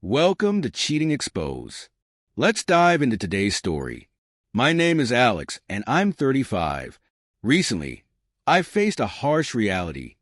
Welcome to Cheating Exposed. Let's dive into today's story. My name is Alex, and I'm 35. Recently, I faced a harsh reality.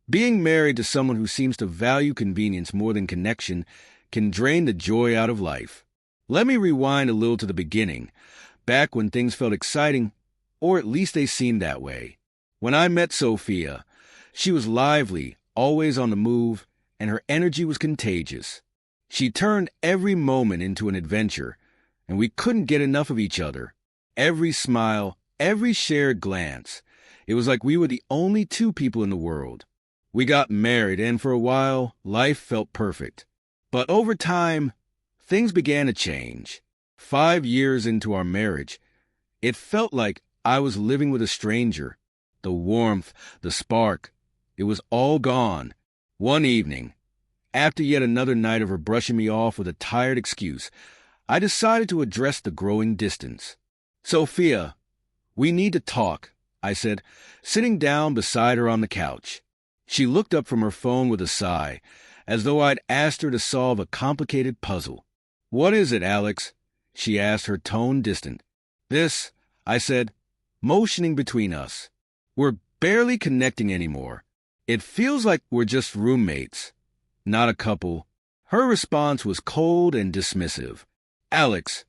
Being married to someone who seems to value convenience more than connection can drain the joy out of life. Let me rewind a little to the beginning, back when things felt exciting, or at least they seemed that way. When I met Sophia, she was lively, always on the move, and her energy was contagious. She turned every moment into an adventure, and we couldn't get enough of each other. Every smile, every shared glance. It was like we were the only two people in the world. We got married, and for a while, life felt perfect. But over time, things began to change. 5 years into our marriage, it felt like I was living with a stranger. The warmth, the spark, it was all gone. One evening, after yet another night of her brushing me off with a tired excuse, I decided to address the growing distance. "Sophia, we need to talk," I said, sitting down beside her on the couch. She looked up from her phone with a sigh, as though I'd asked her to solve a complicated puzzle. "What is it, Alex?" she asked, her tone distant. "This," I said, motioning between us. "We're barely connecting anymore. It feels like we're just roommates, not a couple." Her response was cold and dismissive. "Alex,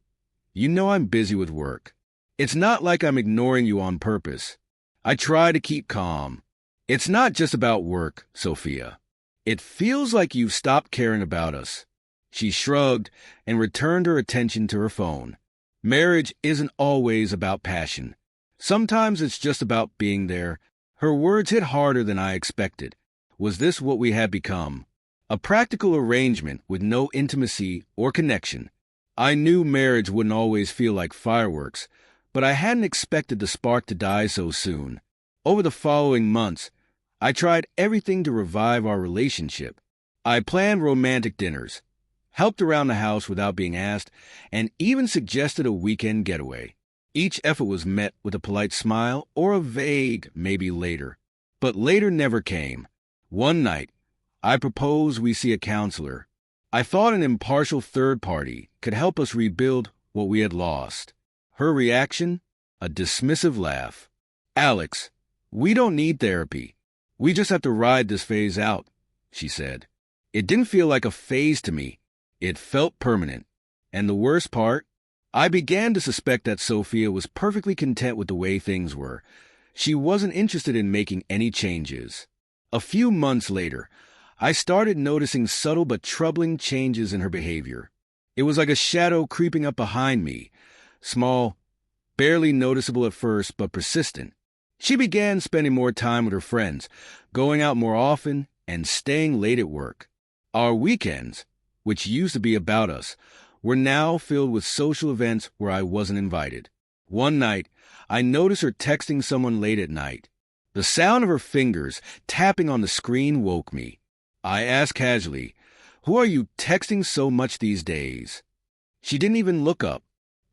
you know I'm busy with work. It's not like I'm ignoring you on purpose." I try to keep calm. "It's not just about work, Sophia. It feels like you've stopped caring about us." She shrugged and returned her attention to her phone. "Marriage isn't always about passion. Sometimes it's just about being there." Her words hit harder than I expected. Was this what we had become? A practical arrangement with no intimacy or connection. I knew marriage wouldn't always feel like fireworks, but I hadn't expected the spark to die so soon. Over the following months, I tried everything to revive our relationship. I planned romantic dinners, helped around the house without being asked, and even suggested a weekend getaway. Each effort was met with a polite smile or a vague maybe later. But later never came. One night, I proposed we see a counselor. I thought an impartial third party could help us rebuild what we had lost. Her reaction? A dismissive laugh. "Alex, we don't need therapy. We just have to ride this phase out," she said. It didn't feel like a phase to me. It felt permanent. And the worst part? I began to suspect that Sophia was perfectly content with the way things were. She wasn't interested in making any changes. A few months later, I started noticing subtle but troubling changes in her behavior. It was like a shadow creeping up behind me, small, barely noticeable at first, but persistent. She began spending more time with her friends, going out more often, and staying late at work. Our weekends, which used to be about us, were now filled with social events where I wasn't invited. One night, I noticed her texting someone late at night. The sound of her fingers tapping on the screen woke me. I asked casually, "Who are you texting so much these days?" She didn't even look up.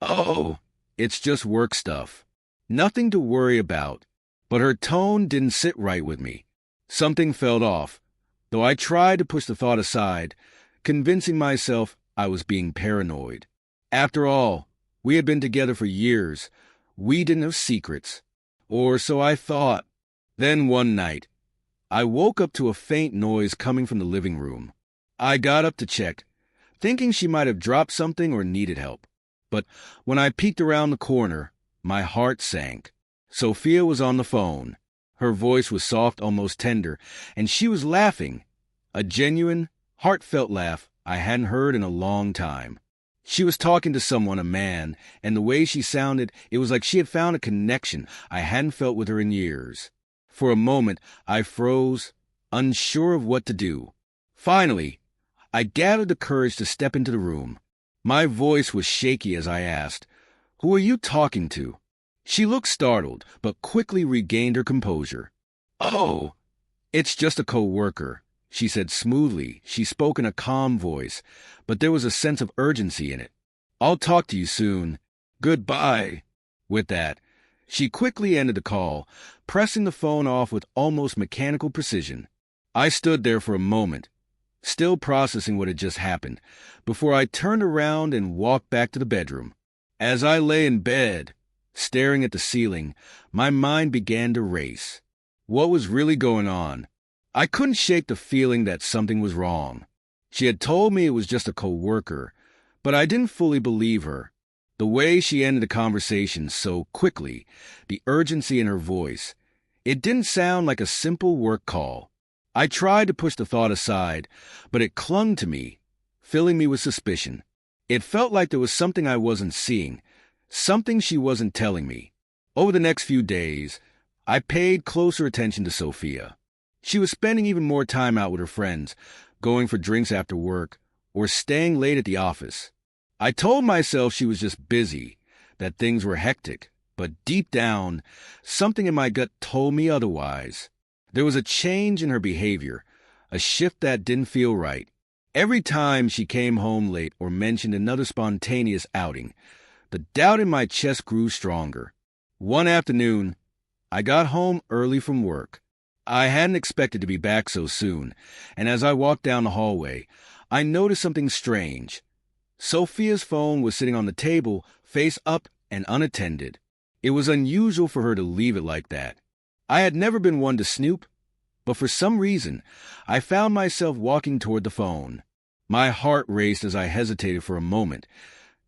"Oh, it's just work stuff. Nothing to worry about." But her tone didn't sit right with me. Something felt off, though I tried to push the thought aside, convincing myself I was being paranoid. After all, we had been together for years. We didn't have secrets. Or so I thought. Then one night, I woke up to a faint noise coming from the living room. I got up to check, thinking she might have dropped something or needed help. But when I peeked around the corner, my heart sank. Sophia was on the phone. Her voice was soft, almost tender, and she was laughing. A genuine, heartfelt laugh I hadn't heard in a long time. She was talking to someone, a man, and the way she sounded, it was like she had found a connection I hadn't felt with her in years. For a moment, I froze, unsure of what to do. Finally, I gathered the courage to step into the room. My voice was shaky as I asked, "Who are you talking to?" She looked startled, but quickly regained her composure. "Oh, it's just a coworker," she said smoothly. She spoke in a calm voice, but there was a sense of urgency in it. "I'll talk to you soon. Goodbye." With that, she quickly ended the call, pressing the phone off with almost mechanical precision. I stood there for a moment, still processing what had just happened, before I turned around and walked back to the bedroom. As I lay in bed, staring at the ceiling, my mind began to race. What was really going on? I couldn't shake the feeling that something was wrong. She had told me it was just a coworker, but I didn't fully believe her. The way she ended the conversation so quickly, the urgency in her voice, it didn't sound like a simple work call. I tried to push the thought aside, but it clung to me, filling me with suspicion. It felt like there was something I wasn't seeing, something she wasn't telling me. Over the next few days, I paid closer attention to Sophia. She was spending even more time out with her friends, going for drinks after work, or staying late at the office. I told myself she was just busy, that things were hectic, but deep down, something in my gut told me otherwise. There was a change in her behavior, a shift that didn't feel right. Every time she came home late or mentioned another spontaneous outing, the doubt in my chest grew stronger. One afternoon, I got home early from work. I hadn't expected to be back so soon, and as I walked down the hallway, I noticed something strange. Sophia's phone was sitting on the table, face up and unattended. It was unusual for her to leave it like that. I had never been one to snoop, but for some reason, I found myself walking toward the phone. My heart raced as I hesitated for a moment,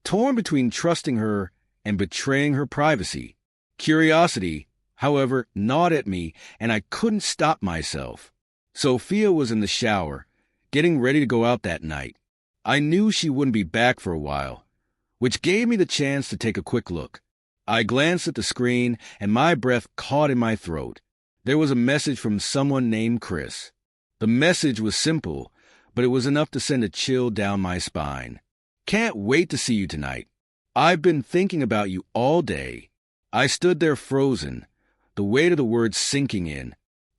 torn between trusting her and betraying her privacy. Curiosity, however, gnawed at me, and I couldn't stop myself. Sophia was in the shower, getting ready to go out that night. I knew she wouldn't be back for a while, which gave me the chance to take a quick look. I glanced at the screen, and my breath caught in my throat. There was a message from someone named Chris. The message was simple, but it was enough to send a chill down my spine. Can't wait to see you tonight. I've been thinking about you all day. I stood there frozen, the weight of the words sinking in.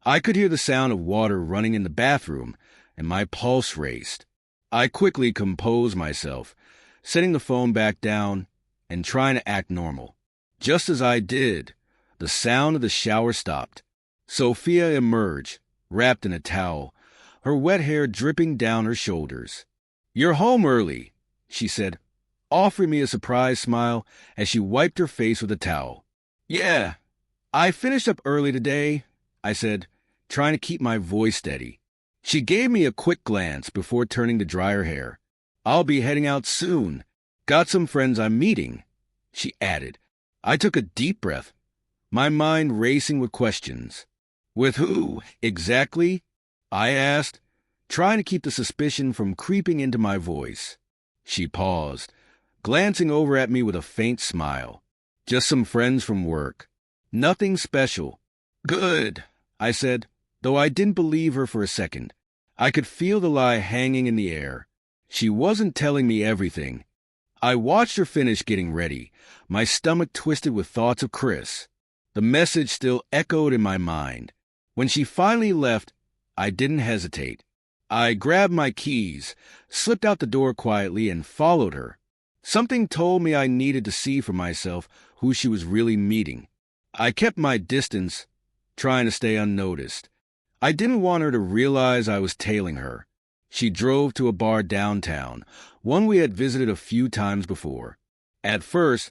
I could hear the sound of water running in the bathroom, and my pulse raced. I quickly composed myself, setting the phone back down and trying to act normal. Just as I did, the sound of the shower stopped. Sophia emerged, wrapped in a towel, her wet hair dripping down her shoulders. "You're home early," she said, offering me a surprised smile as she wiped her face with a towel. "Yeah, I finished up early today," I said, trying to keep my voice steady. She gave me a quick glance before turning to dry her hair. "I'll be heading out soon. Got some friends I'm meeting," she added. I took a deep breath, my mind racing with questions. "With who, exactly?" I asked, trying to keep the suspicion from creeping into my voice. She paused, glancing over at me with a faint smile. "Just some friends from work. Nothing special." "Good," I said, though I didn't believe her for a second. I could feel the lie hanging in the air. She wasn't telling me everything. I watched her finish getting ready, my stomach twisted with thoughts of Chris. The message still echoed in my mind. When she finally left, I didn't hesitate. I grabbed my keys, slipped out the door quietly, and followed her. Something told me I needed to see for myself who she was really meeting. I kept my distance, trying to stay unnoticed. I didn't want her to realize I was tailing her. She drove to a bar downtown, one we had visited a few times before. At first,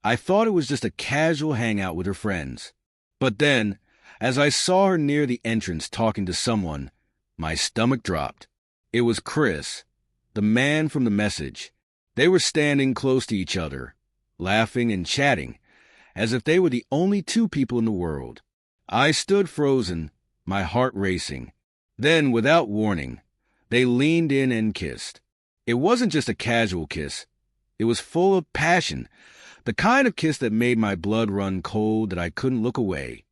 I thought it was just a casual hangout with her friends. But then, as I saw her near the entrance talking to someone, my stomach dropped. It was Chris, the man from the message. They were standing close to each other, laughing and chatting, as if they were the only two people in the world. I stood frozen, my heart racing. Then, without warning, they leaned in and kissed. It wasn't just a casual kiss. It was full of passion, the kind of kiss that made my blood run cold that I couldn't look away.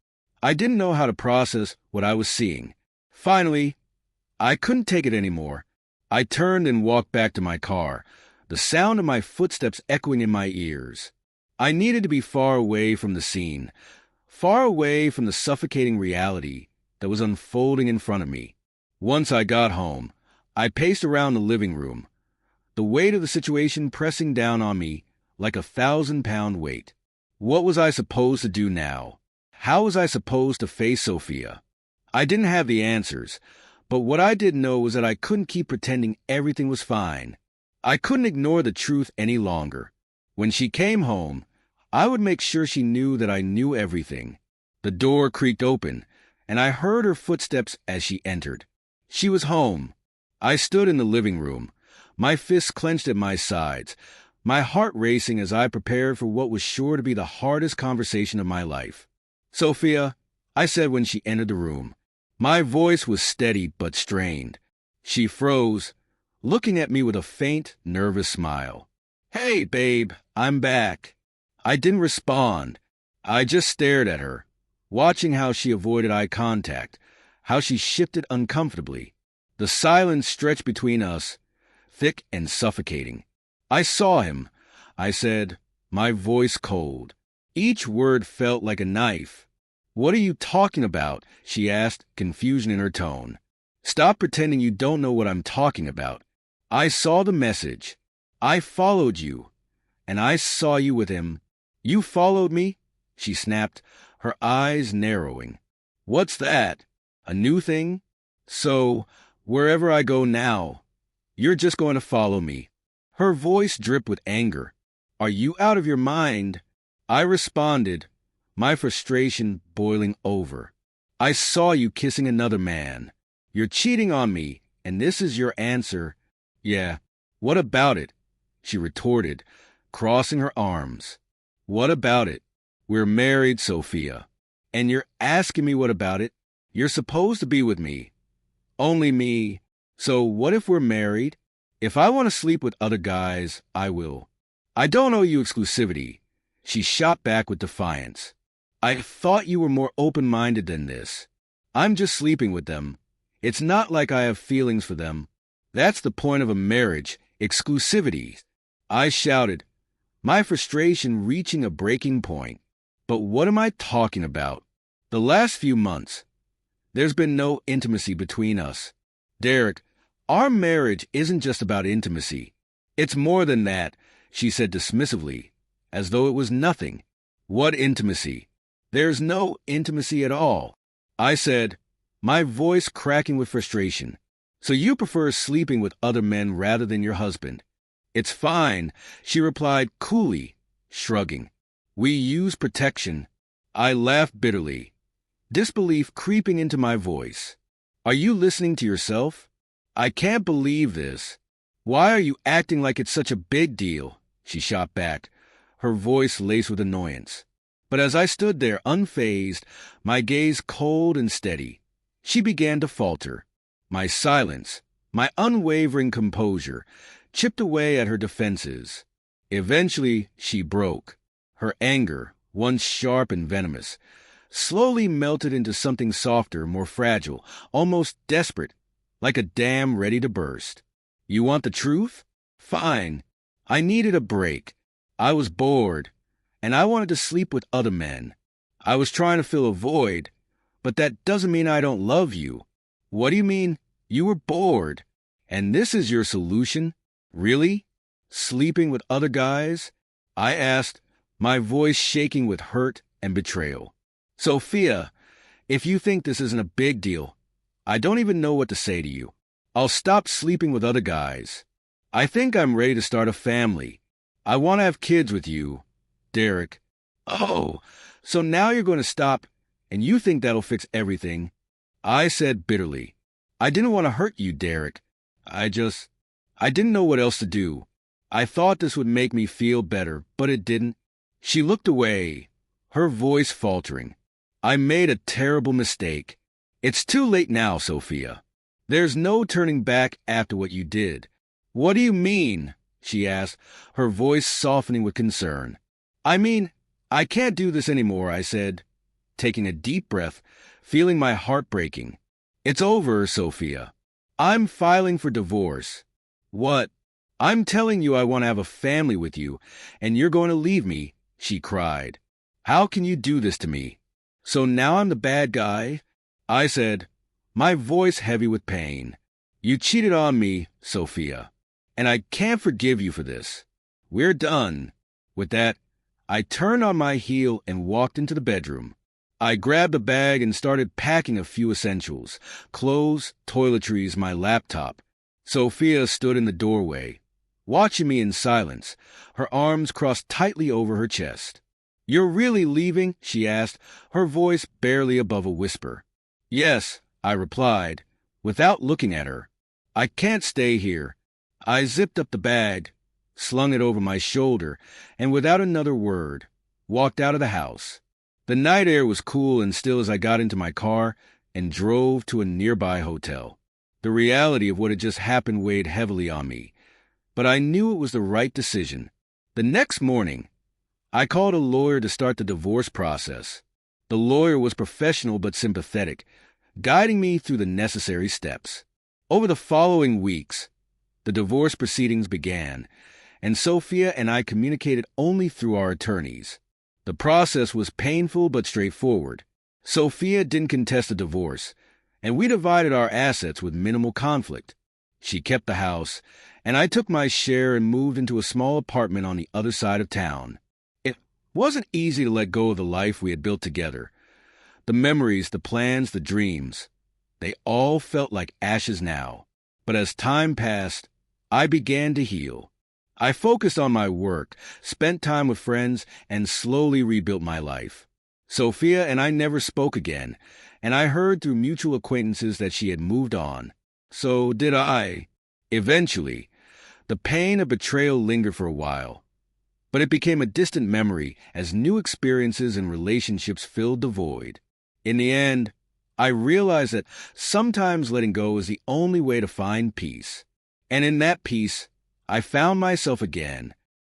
I didn't know how to process what I was seeing. Finally, I couldn't take it anymore. I turned and walked back to my car, the sound of my footsteps echoing in my ears. I needed to be far away from the scene, far away from the suffocating reality that was unfolding in front of me. Once I got home, I paced around the living room, the weight of the situation pressing down on me like a 1,000-pound weight. What was I supposed to do now? How was I supposed to face Sophia? I didn't have the answers, But what I didn't know was that I couldn't keep pretending everything was fine. I couldn't ignore the truth any longer. When she came home, I would make sure she knew that I knew everything. The door creaked open, and I heard her footsteps as she entered. She was home. I stood in the living room, my fists clenched at my sides, my heart racing as I prepared for what was sure to be the hardest conversation of my life. "Sophia," I said when she entered the room. My voice was steady but strained. She froze, looking at me with a faint, nervous smile. "Hey, babe, I'm back." I didn't respond. I just stared at her, watching how she avoided eye contact, how she shifted uncomfortably. The silence stretched between us, thick and suffocating. "I saw him," I said, my voice cold. Each word felt like a knife. "What are you talking about?" she asked, confusion in her tone. "Stop pretending you don't know what I'm talking about. I saw the message. I followed you, and I saw you with him." "You followed me?" she snapped, her eyes narrowing. "What's that? A new thing? So, wherever I go now, you're just going to follow me?" Her voice dripped with anger. "Are you out of your mind?" I responded, my frustration boiling over. "I saw you kissing another man. You're cheating on me, and this is your answer." "Yeah, what about it?" she retorted, crossing her arms. "What about it? We're married, Sophia. And you're asking me what about it? You're supposed to be with me. Only me. So what if we're married? If I want to sleep with other guys, I will. I don't owe you exclusivity." She shot back with defiance. "I thought you were more open-minded than this. I'm just sleeping with them. It's not like I have feelings for them. That's the point of a marriage, exclusivity." I shouted, my frustration reaching a breaking point. "But what am I talking about? The last few months, there's been no intimacy between us. Derek, our marriage isn't just about intimacy. It's more than that," she said dismissively, as though it was nothing. "What intimacy? There's no intimacy at all," I said, my voice cracking with frustration. "So you prefer sleeping with other men rather than your husband?" "It's fine," she replied coolly, shrugging. "We use protection." I laughed bitterly, disbelief creeping into my voice. "Are you listening to yourself? I can't believe this. Why are you acting like it's such a big deal?" she shot back, her voice laced with annoyance. But as I stood there unfazed, my gaze cold and steady, she began to falter. My silence, my unwavering composure, chipped away at her defenses. Eventually, she broke. Her anger, once sharp and venomous, slowly melted into something softer, more fragile, almost desperate, like a dam ready to burst. "You want the truth? Fine. I needed a break. I was bored, and I wanted to sleep with other men. I was trying to fill a void, but that doesn't mean I don't love you." "What do you mean? You were bored, and this is your solution? Really? Sleeping with other guys?" I asked, my voice shaking with hurt and betrayal. "Sophia, if you think this isn't a big deal, I don't even know what to say to you. I'll stop sleeping with other guys. I think I'm ready to start a family. I want to have kids with you, Derek." "Oh, so now you're going to stop, and you think that'll fix everything?" I said bitterly. "I didn't want to hurt you, Derek. I didn't know what else to do. I thought this would make me feel better, but it didn't." She looked away, her voice faltering. "I made a terrible mistake. It's too late now, Sophia. There's no turning back after what you did." "What do you mean?" she asked, her voice softening with concern. "I mean, I can't do this anymore," I said, taking a deep breath, feeling my heart breaking. "It's over, Sophia. I'm filing for divorce." "What?" "I'm telling you I want to have a family with you, and you're going to leave me," she cried. "How can you do this to me?" "So now I'm the bad guy?" I said, my voice heavy with pain. "You cheated on me, Sophia, and I can't forgive you for this. We're done." With that, I turned on my heel and walked into the bedroom. I grabbed a bag and started packing a few essentials: clothes, toiletries, my laptop. Sophia stood in the doorway, watching me in silence, her arms crossed tightly over her chest. "You're really leaving?" she asked, her voice barely above a whisper. "Yes," I replied, without looking at her. "I can't stay here." I zipped up the bag, slung it over my shoulder, and without another word, walked out of the house. The night air was cool and still as I got into my car and drove to a nearby hotel. The reality of what had just happened weighed heavily on me, but I knew it was the right decision. The next morning, I called a lawyer to start the divorce process. The lawyer was professional but sympathetic, guiding me through the necessary steps. Over the following weeks, the divorce proceedings began, and Sophia and I communicated only through our attorneys. The process was painful but straightforward. Sophia didn't contest the divorce, and we divided our assets with minimal conflict. She kept the house, and I took my share and moved into a small apartment on the other side of town. It wasn't easy to let go of the life we had built together. The memories, the plans, the dreams, they all felt like ashes now. But as time passed, I began to heal. I focused on my work, spent time with friends, and slowly rebuilt my life. Sophia and I never spoke again, and I heard through mutual acquaintances that she had moved on. So did I. Eventually, the pain of betrayal lingered for a while, but it became a distant memory as new experiences and relationships filled the void. In the end, I realized that sometimes letting go is the only way to find peace. And in that peace, I found myself again,